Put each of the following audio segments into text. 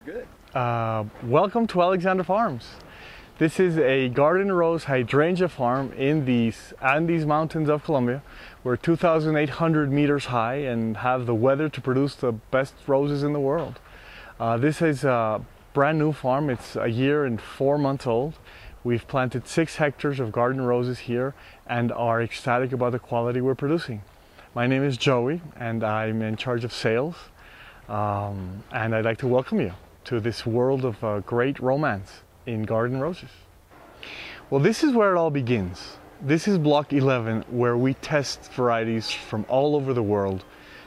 Good. Welcome to Alexander Farms. This is a garden rose hydrangea farm in the Andes Mountains of Colombia. We're 2,800 meters high and have the weather to produce the best roses in the world. This is a brand new farm. It's a year and 4 months old. We've planted 6 hectares of garden roses here and are ecstatic about the quality we're producing. My name is Joey and I'm in charge of sales. And I'd like to welcome you to this world of great romance in garden roses. Well, this is where it all begins. This is block 11, where we test varieties from all over the world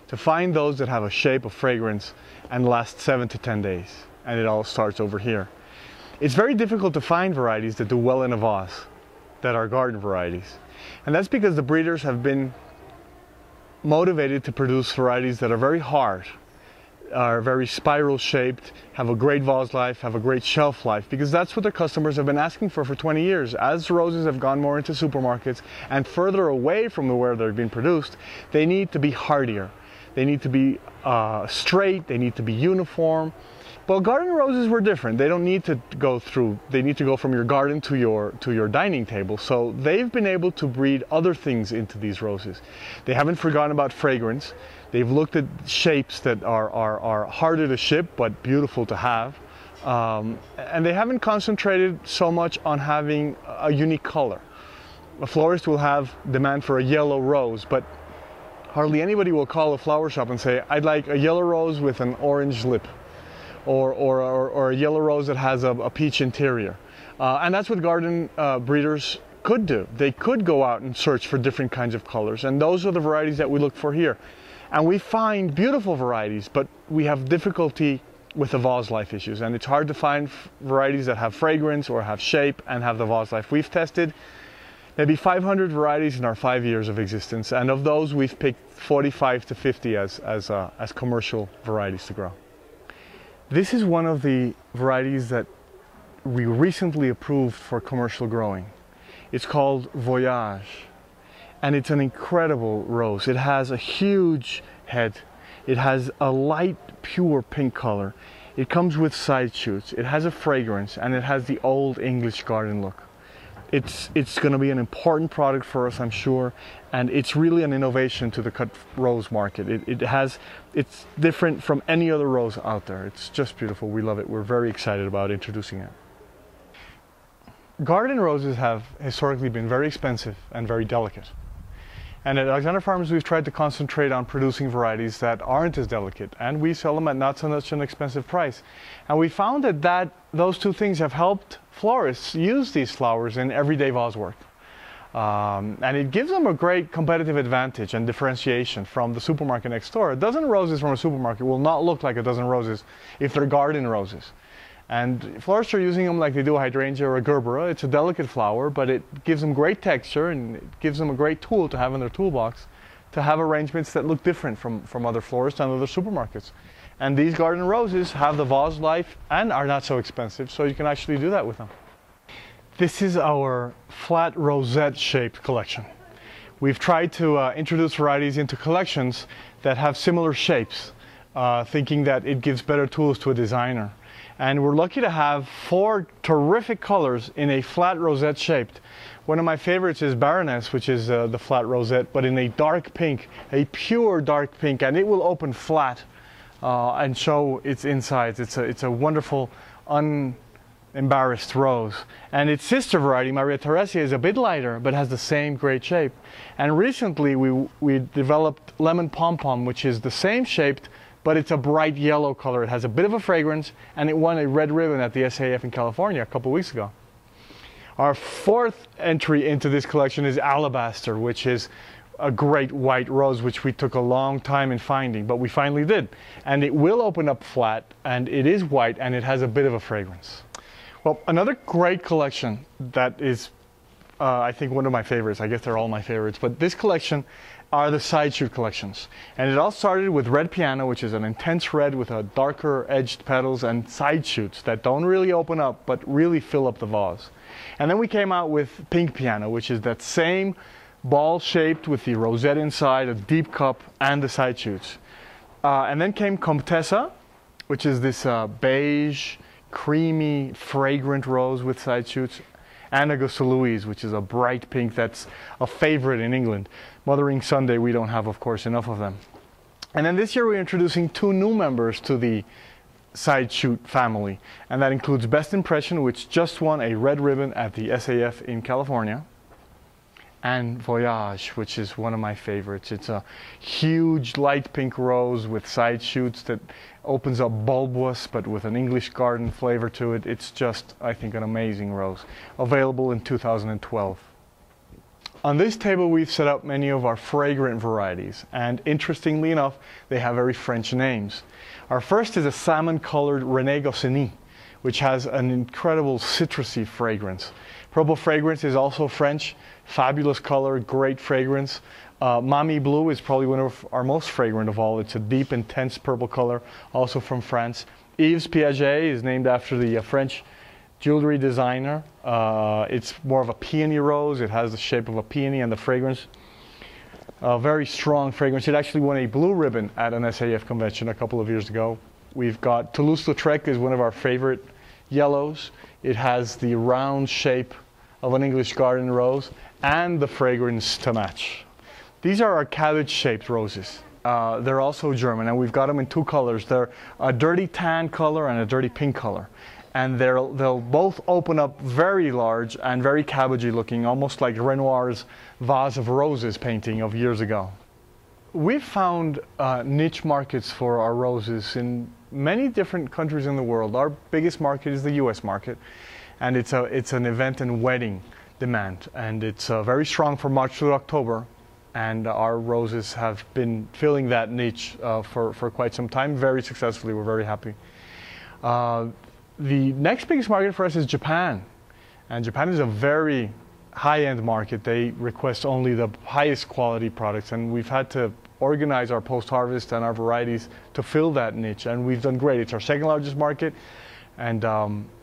to find those that have a shape of fragrance and last 7 to 10 days. And it all starts over here. It's very difficult to find varieties that do well in a vase, that are garden varieties. And that's because the breeders have been motivated to produce varieties that are very hard, are very spiral shaped, have a great vase life, have a great shelf life, because that's what their customers have been asking for 20 years. As roses have gone more into supermarkets and further away from where they're being produced, they need to be hardier. They need to be straight, they need to be uniform. But garden roses were different. They don't need to go through, they need to go from your garden to your dining table. So they've been able to breed other things into these roses. They haven't forgotten about fragrance. They've looked at shapes that are harder to ship but beautiful to have. And they haven't concentrated so much on having a unique color. A florist will have demand for a yellow rose, but hardly anybody will call a flower shop and say, I'd like a yellow rose with an orange lip. Or a yellow rose that has a peach interior. And that's what garden breeders could do. They could go out and search for different kinds of colors, and those are the varieties that we look for here. And we find beautiful varieties, but we have difficulty with the vase life issues, and it's hard to find varieties that have fragrance or have shape and have the vase life. We've tested maybe 500 varieties in our 5 years of existence, and of those we've picked 45 to 50 as commercial varieties to grow. This is one of the varieties that we recently approved for commercial growing. It's called Voyage, and it's an incredible rose. It has a huge head. It has a light, pure pink color. It comes with side shoots. It has a fragrance, and it has the old English garden look. It's going to be an important product for us, I'm sure, and it's really an innovation to the cut rose market. It's different from any other rose out there. It's just beautiful. We love it. We're very excited about introducing it. Garden roses have historically been very expensive and very delicate. And at Alexander Farms, we've tried to concentrate on producing varieties that aren't as delicate, and we sell them at not so much an expensive price. And we found that those two things have helped florists use these flowers in everyday vase work. And it gives them a great competitive advantage and differentiation from the supermarket next door. A dozen roses from a supermarket will not look like a dozen roses if they're garden roses. And florists are using them like they do a hydrangea or a gerbera. It's a delicate flower, but it gives them great texture and it gives them a great tool to have in their toolbox to have arrangements that look different from other florists and other supermarkets. And these garden roses have the vase life and are not so expensive, so you can actually do that with them. This is our flat rosette shaped collection. We've tried to introduce varieties into collections that have similar shapes, thinking that it gives better tools to a designer. And we're lucky to have 4 terrific colors in a flat rosette shaped. One of my favorites is Baroness, which is the flat rosette, but in a dark pink, a pure dark pink, and it will open flat and show its insides. It's a wonderful, unembarrassed rose. And its sister variety, Maria Theresia, is a bit lighter, but has the same great shape. And recently we developed Lemon Pom Pom, which is the same shaped, but it's a bright yellow color. It has a bit of a fragrance, and it won a red ribbon at the SAF in California a couple weeks ago. Our 4th entry into this collection is Alabaster, which is a great white rose, which we took a long time in finding, but we finally did. And it will open up flat, and it is white, and it has a bit of a fragrance. Well, another great collection that is, I think, one of my favorites. I guess they're all my favorites, but this collection are the side shoot collections. And it all started with Red Piano, which is an intense red with a darker edged petals and side shoots that don't really open up, but really fill up the vase. And then we came out with Pink Piano, which is that same ball shaped with the rosette inside, a deep cup, and the side shoots. And then came Comtessa, which is this beige, creamy, fragrant rose with side shoots, and Augusta Louise, which is a bright pink that's a favorite in England. Mothering Sunday, we don't have, of course, enough of them. And then this year we're introducing 2 new members to the side shoot family, and that includes Best Impression, which just won a red ribbon at the SAF in California, and Voyage, which is one of my favorites. It's a huge light pink rose with side shoots that opens up bulbous but with an English garden flavor to it. It's just, I think, an amazing rose. Available in 2012. On this table we've set up many of our fragrant varieties, and interestingly enough, they have very French names. Our first is a salmon-colored René Goscinny, which has an incredible citrusy fragrance. Purple Fragrance is also French, fabulous color, great fragrance. Mamie Blue is probably one of our most fragrant of all. It's a deep, intense purple color, also from France. Yves Piaget is named after the French jewelry designer. It's more of a peony rose. It has the shape of a peony, and the fragrance, a very strong fragrance. It actually won a blue ribbon at an SAF convention a couple of years ago. We've got Toulouse-Lautrec is one of our favorite yellows. It has the round shape of an English garden rose and the fragrance to match. These are our cabbage-shaped roses. They're also German, and we've got them in 2 colors. They're a dirty tan color and a dirty pink color. And they'll both open up very large and very cabbagey looking, almost like Renoir's Vase of Roses painting of years ago. We've found niche markets for our roses in many different countries in the world. Our biggest market is the US market, and it's an event and wedding demand, and it's very strong from March through October, and our roses have been filling that niche for quite some time, very successfully. We're very happy. The next biggest market for us is Japan, and Japan is a very high-end market. They request only the highest quality products, and we've had to organize our post-harvest and our varieties to fill that niche, and we've done great. It's our second largest market, and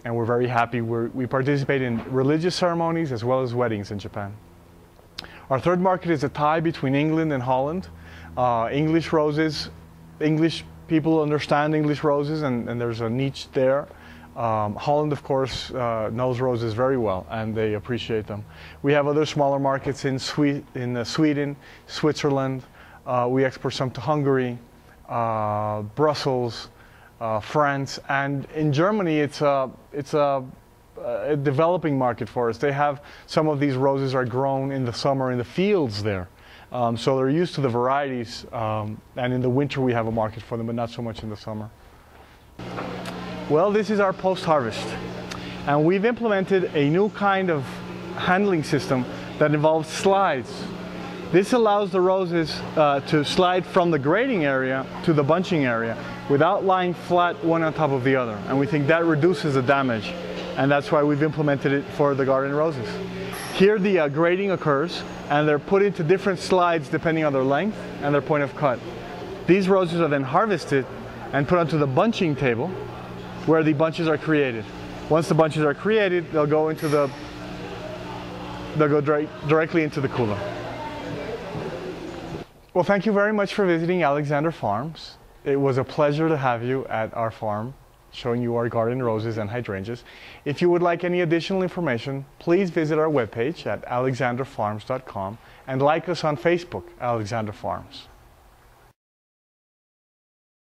we're very happy. We participate in religious ceremonies as well as weddings in Japan. Our third market is a tie between England and Holland. English roses, English people understand English roses, and there's a niche there. Holland, of course, knows roses very well, and they appreciate them. We have other smaller markets in Sweden, Switzerland. We export some to Hungary, Brussels, France, and in Germany it's a developing market for us. They have some of these roses are grown in the summer in the fields there, so they're used to the varieties, and in the winter we have a market for them, but not so much in the summer. Well, this is our post-harvest, and we've implemented a new kind of handling system that involves slides. This allows the roses to slide from the grading area to the bunching area without lying flat one on top of the other, and we think that reduces the damage, and that's why we've implemented it for the garden roses. Here the grading occurs, and they're put into different slides depending on their length and their point of cut. These roses are then harvested and put onto the bunching table, where the bunches are created. Once the bunches are created, they'll go directly into the cooler. Well, thank you very much for visiting Alexander Farms. It was a pleasure to have you at our farm, showing you our garden roses and hydrangeas. If you would like any additional information, please visit our webpage at alexanderfarms.com and like us on Facebook, Alexander Farms.